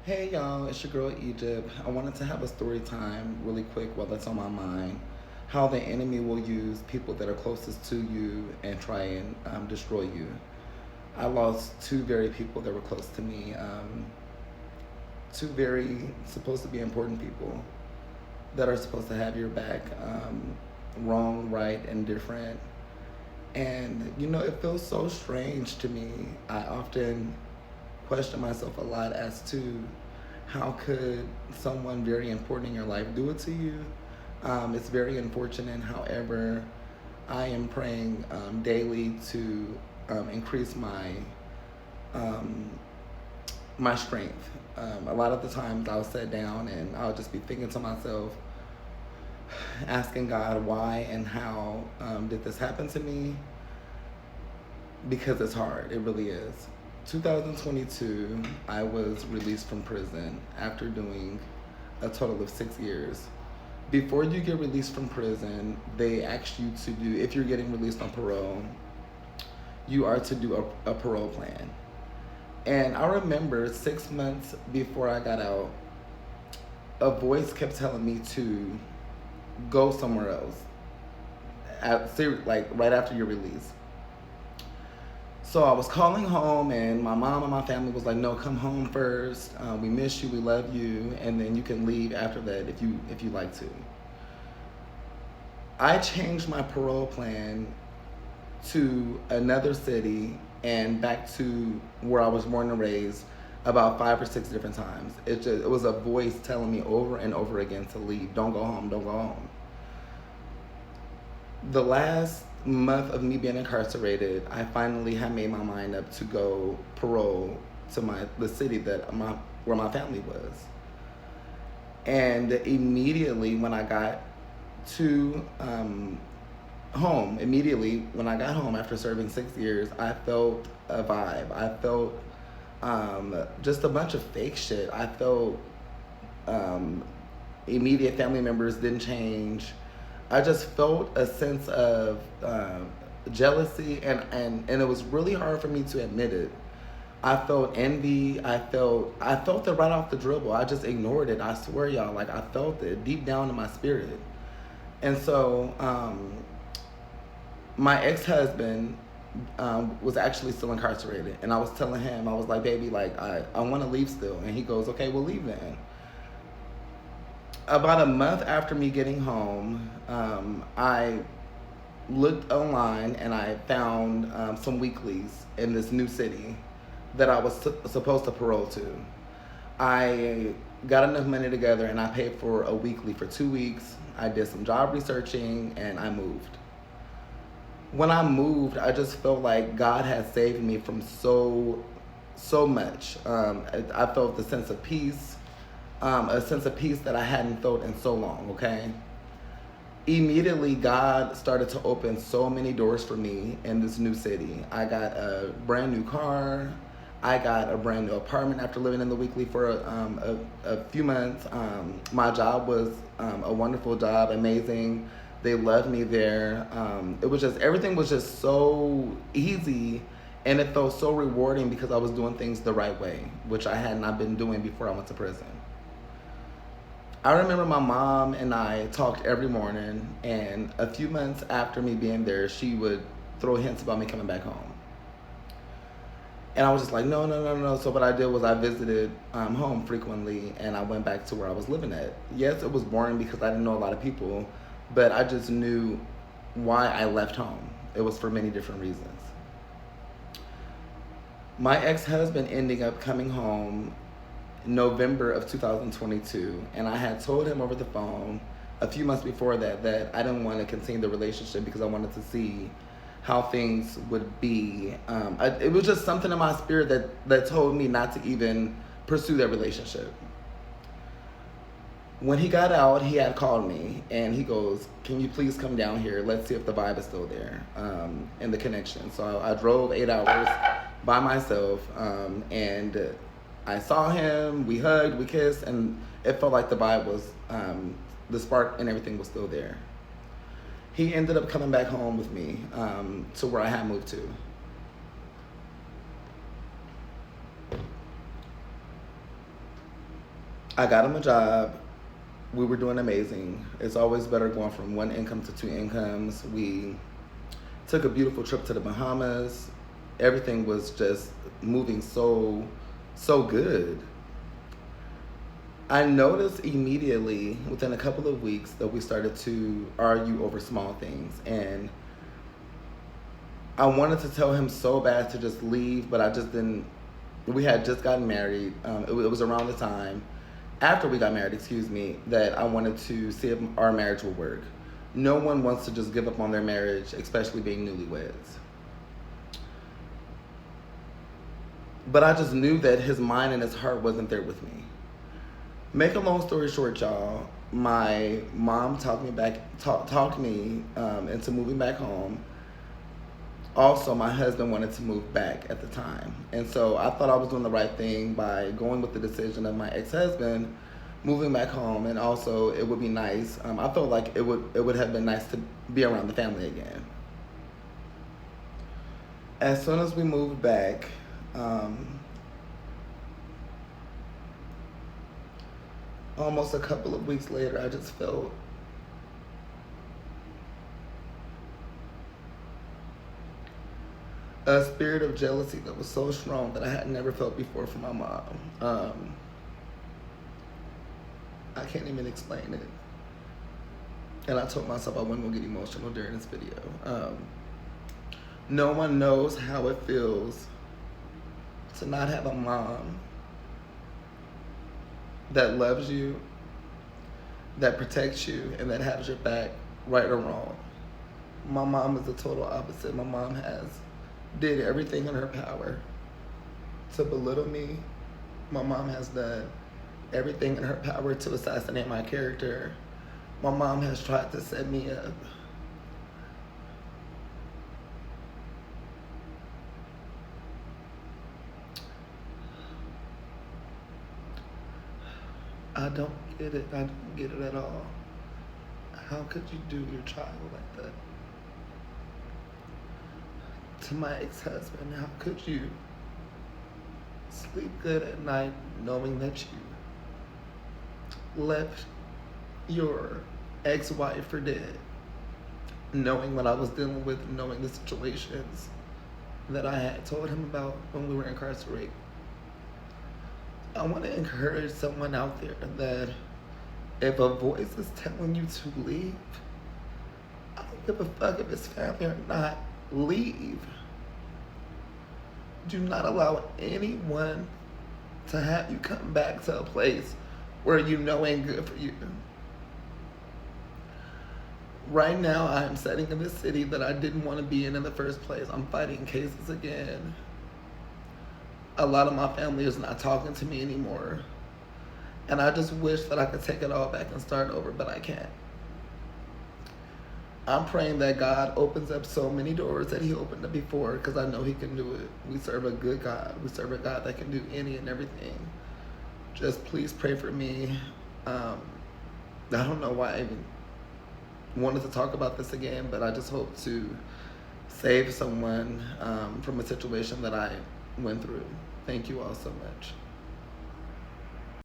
Hey y'all, it's your girl Egypt. I wanted to have a story time really quick while that's on my mind. How the enemy will use people that are closest to you and try and destroy you. I lost two very people that were close to me, two very supposed to be important people that are supposed to have your back, wrong, right, and different. And it feels so strange to me. I often question myself a lot as to how could someone very important in your life do it to you. It's very unfortunate. However, I am praying daily to increase um, my strength. A lot of the times I'll sit down and I'll just be thinking to myself, asking God why and how did this happen to me, because it's hard. It really is. 2022, I was released from prison after doing a total of 6 years. Before you get released from prison, they ask you to do, if you're getting released on parole, you are to do a parole plan. And I remember 6 months before I got out, a voice kept telling me to go somewhere else, like right after your release. So I was calling home, and my mom and my family was like, "No, come home first. We miss you. We love you, and then you can leave after that if you like to." I changed my parole plan to another city and back to where I was born and raised about 5 or 6 different times. It was a voice telling me over and over again to leave. Don't go home. Don't go home. The last month of me being incarcerated, I finally had made my mind up to go parole to the city that where my family was. And immediately when I got to home, immediately when I got home after serving 6 years, I felt a vibe. I felt just a bunch of fake shit. I felt immediate family members didn't change. I just felt a sense of jealousy, and it was really hard for me to admit it. I felt envy. I felt it right off the dribble. I just ignored it. I swear, y'all, like I felt it deep down in my spirit. And so, my ex-husband was actually still incarcerated, and I was telling him, I was like, "Baby, like I want to leave still," and he goes, "Okay, we'll leave then." About a month after me getting home, I looked online and I found some weeklies in this new city that I was supposed to parole to. I got enough money together and I paid for a weekly for 2 weeks. I did some job researching and I moved. When I moved, I just felt like God had saved me from so much. I felt the sense of peace, a sense of peace that I hadn't felt in so long, okay? Immediately, God started to open so many doors for me in this new city. I got a brand new car. I got a brand new apartment after living in the weekly for a few months. My job was a wonderful job, amazing. They loved me there. It was just, everything was just so easy, and it felt so rewarding because I was doing things the right way, which I had not been doing before I went to prison. I remember my mom and I talked every morning, and a few months after me being there, she would throw hints about me coming back home. And I was just like, no, no, no, no. So what I did was I visited home frequently, and I went back to where I was living at. Yes, it was boring because I didn't know a lot of people, but I just knew why I left home. It was for many different reasons. My ex-husband ending up coming home November of 2022, and I had told him over the phone a few months before that I didn't want to continue the relationship because I wanted to see how things would be. It was just something in my spirit that told me not to even pursue that relationship. When he got out, he had called me and he goes, "Can you please come down here? Let's see if the vibe is still there and the connection." So I drove 8 hours by myself, and I saw him. We hugged, we kissed, and it felt like the vibe was, the spark and everything was still there. He ended up coming back home with me to where I had moved to. I got him a job. We were doing amazing. It's always better going from one income to two incomes. We took a beautiful trip to the Bahamas. Everything was just moving so good. I noticed immediately within a couple of weeks that we started to argue over small things, and I wanted to tell him so bad to just leave, but I just didn't. We had just gotten married. It was around the time after we got married, excuse me, that I wanted to see if our marriage would work. No one wants to just give up on their marriage, especially being newlyweds. But I just knew that his mind and his heart wasn't there with me. Make a long story short, y'all. My mom talked me into moving back home. Also, my husband wanted to move back at the time, and so I thought I was doing the right thing by going with the decision of my ex-husband moving back home, and also it would be nice. I felt like it would have been nice to be around the family again. As soon as we moved back, almost a couple of weeks later, I just felt a spirit of jealousy that was so strong that I had never felt before from my mom. I can't even explain it. And I told myself I wasn't gonna get emotional during this video. No one knows how it feels to not have a mom that loves you, that protects you, and that has your back, right or wrong. My mom is the total opposite. My mom did everything in her power to belittle me. My mom has done everything in her power to assassinate my character. My mom has tried to set me up. I don't get it. I don't get it at all. How could you do your child like that? To my ex-husband, how could you sleep good at night knowing that you left your ex-wife for dead, knowing what I was dealing with, knowing the situations that I had told him about when we were incarcerated? I want to encourage someone out there that if a voice is telling you to leave, I don't give a fuck if it's family or not. Leave. Do not allow anyone to have you come back to a place where you know ain't good for you. Right now, I am sitting in this city that I didn't want to be in the first place. I'm fighting cases again. A lot of my family is not talking to me anymore. And I just wish that I could take it all back and start over, but I can't. I'm praying that God opens up so many doors that he opened up before, because I know he can do it. We serve a good God. We serve a God that can do any and everything. Just please pray for me. I don't know why I even wanted to talk about this again, but I just hope to save someone from a situation that I went through. Thank you all so much.